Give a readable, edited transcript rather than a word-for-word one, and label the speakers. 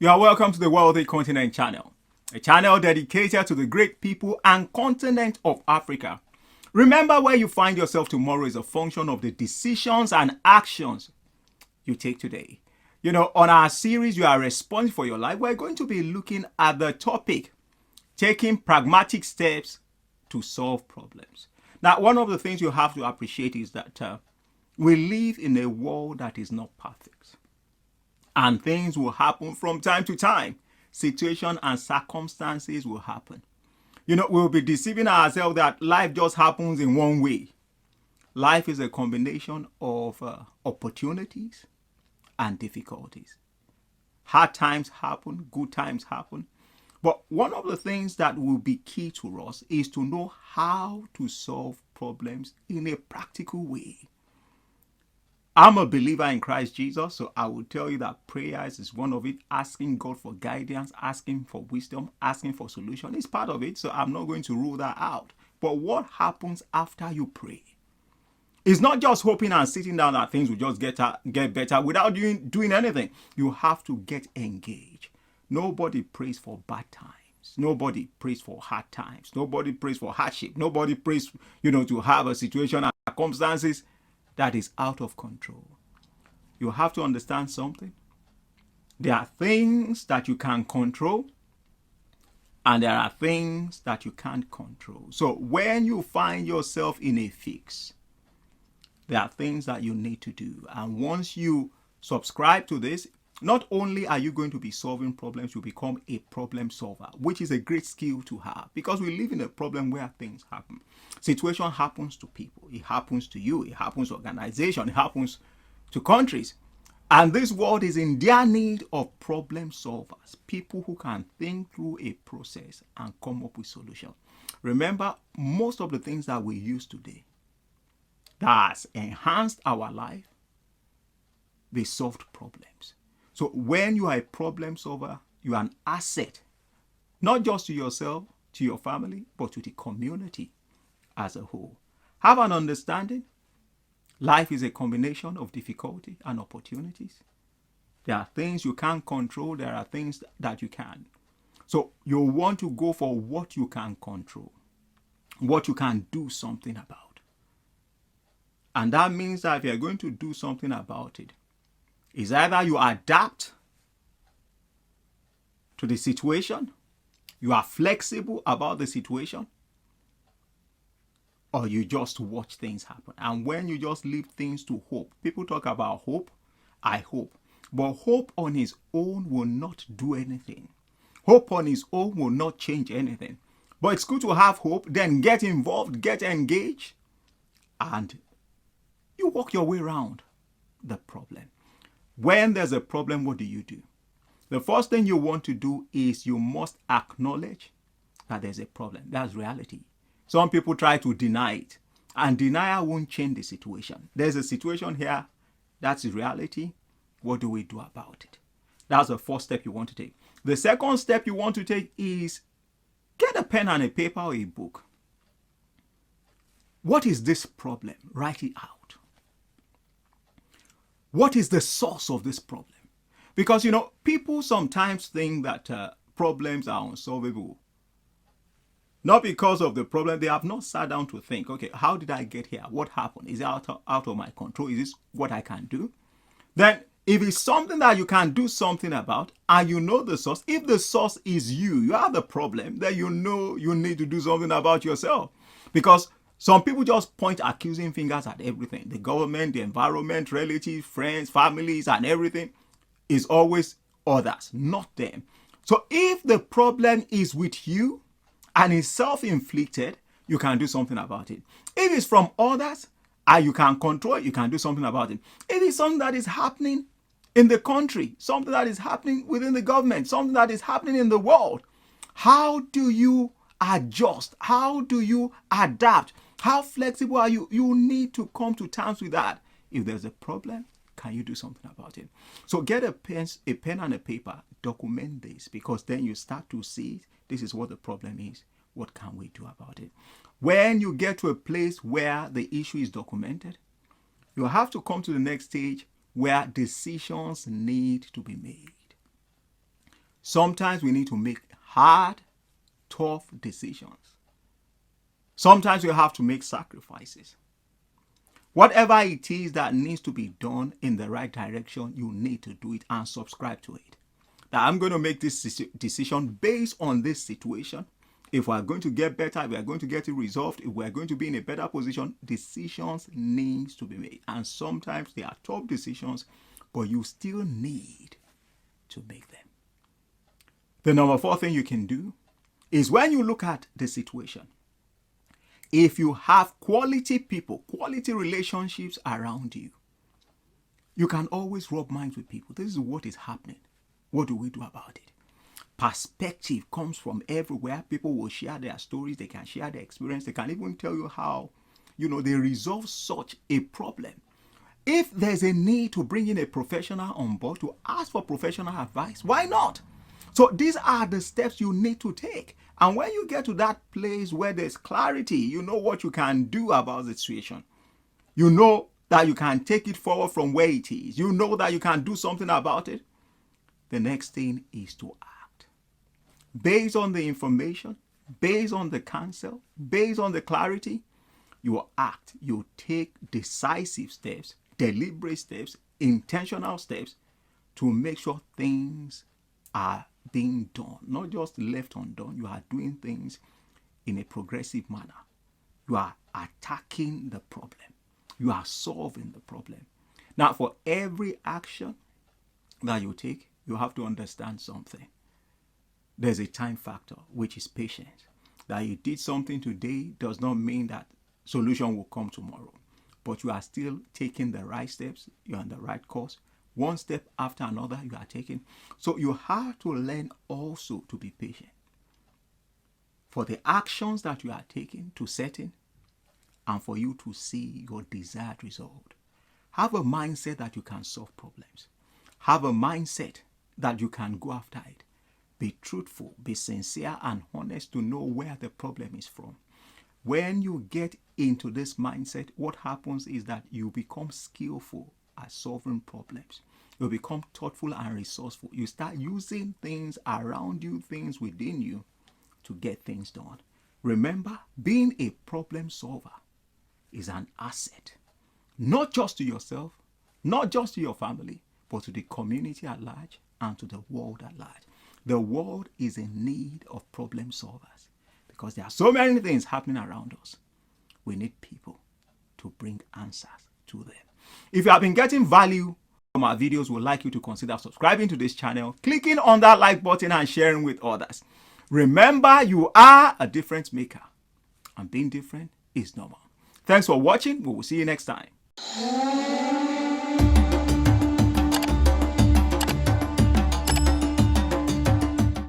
Speaker 1: You are welcome to the Wealthy Continent channel, a channel dedicated to the great people and continent of Africa. Remember, where you find yourself tomorrow is a function of the decisions and actions you take today. On our series, You Are Responsible for Your Life, we're going to be looking at the topic, taking pragmatic steps to solve problems. Now, one of the things you have to appreciate is that we live in a world that is not perfect. And things will happen from time to time. Situation and circumstances will happen. We'll be deceiving ourselves that life just happens in one way. Life is a combination of opportunities and difficulties. Hard times happen, good times happen. But one of the things that will be key to us is to know how to solve problems in a practical way. I'm a believer in Christ Jesus, so I will tell you that prayers is one of it. Asking God for guidance, asking for wisdom, asking for solution is part of it, so I'm not going to rule that out. But what happens after you pray? It's not just hoping and sitting down that things will just get better without doing anything. You have to get engaged. Nobody prays for bad times. Nobody prays for hard times. Nobody prays for hardship. Nobody prays, to have a situation and circumstances that is out of control. You have to understand something. There are things that you can control, and there are things that you can't control. So when you find yourself in a fix, there are things that you need to do. And once you subscribe to this, not only are you going to be solving problems, you become a problem solver, which is a great skill to have, because we live in a problem where things happen. Situation happens to people. It happens to you. It happens to organizations. It happens to countries. And this world is in their need of problem solvers, people who can think through a process and come up with solutions. Remember, most of the things that we use today that has enhanced our life, they solved problems. So when you are a problem solver, you are an asset, not just to yourself, to your family, but to the community as a whole. Have an understanding. Life is a combination of difficulty and opportunities. There are things you can't control. There are things that you can. So you want to go for what you can control, what you can do something about. And that means that if you're going to do something about it, is either you adapt to the situation, you are flexible about the situation, or you just watch things happen. And when you just leave things to hope, people talk about hope, I hope. But hope on its own will not do anything. Hope on its own will not change anything. But it's good to have hope, then get involved, get engaged, and you work your way around the problem. When there's a problem, what do? The first thing you want to do is you must acknowledge that there's a problem. That's reality. Some people try to deny it, and denial won't change the situation. There's a situation here. That's reality. What do we do about it? That's the first step you want to take. The second step you want to take is get a pen and a paper or a book. What is this problem? Write it out. What is the source of this problem? Because, people sometimes think that problems are unsolvable. Not because of the problem. They have not sat down to think, okay, how did I get here? What happened? Is it out of my control? Is this what I can do? Then, if it's something that you can do something about, and you know the source, if the source is you are the problem, then you know you need to do something about yourself. Because some people just point accusing fingers at everything. The government, the environment, relatives, friends, families, and everything is always others, not them. So if the problem is with you and is self-inflicted, you can do something about it. If it's from others and you can control it, you can do something about it. If it's something that is happening in the country, something that is happening within the government, something that is happening in the world, how do you adjust? How do you adapt? How flexible are you? You need to come to terms with that. If there's a problem, can you do something about it? So get a pen and a paper, document this, because then you start to see this is what the problem is. What can we do about it? When you get to a place where the issue is documented, you have to come to the next stage where decisions need to be made. Sometimes we need to make hard, tough decisions. Sometimes you have to make sacrifices. Whatever it is that needs to be done in the right direction, you need to do it and subscribe to it. That I'm going to make this decision based on this situation. If we are going to get better, if we are going to get it resolved, if we are going to be in a better position, decisions need to be made. And sometimes they are tough decisions, but you still need to make them. The number 4 thing you can do is when you look at the situation, if you have quality people, quality relationships around you, you can always rub minds with people. This is what is happening. What do we do about it? Perspective comes from everywhere. People will share their stories. They can share their experience. They can even tell you how, they resolve such a problem. If there's a need to bring in a professional on board to ask for professional advice, why not? So these are the steps you need to take. And when you get to that place where there's clarity, you know what you can do about the situation. You know that you can take it forward from where it is. You know that you can do something about it. The next thing is to act. Based on the information, based on the counsel, based on the clarity, you act. You take decisive steps, deliberate steps, intentional steps to make sure things are being done, not just left undone. You are doing things in a progressive manner. You are attacking the problem. You are solving the problem. Now, for every action that you take, you have to understand something. There's a time factor, which is patience. That you did something today does not mean that solution will come tomorrow. But you are still taking the right steps. You're on the right course. One step after another you are taking. So you have to learn also to be patient. For the actions that you are taking to set in and for you to see your desired result. Have a mindset that you can solve problems. Have a mindset that you can go after it. Be truthful, be sincere and honest to know where the problem is from. When you get into this mindset, what happens is that you become skillful at solving problems. You become thoughtful and resourceful. You start using things around you, things within you to get things done. Remember, being a problem solver is an asset, not just to yourself, not just to your family, but to the community at large and to the world at large. The world is in need of problem solvers because there are so many things happening around us. We need people to bring answers to them. If you have been getting value from our videos, we'd like you to consider subscribing to this channel, clicking on that like button and sharing with others. Remember, you are a difference maker and being different is normal. Thanks for watching. We will see you next time.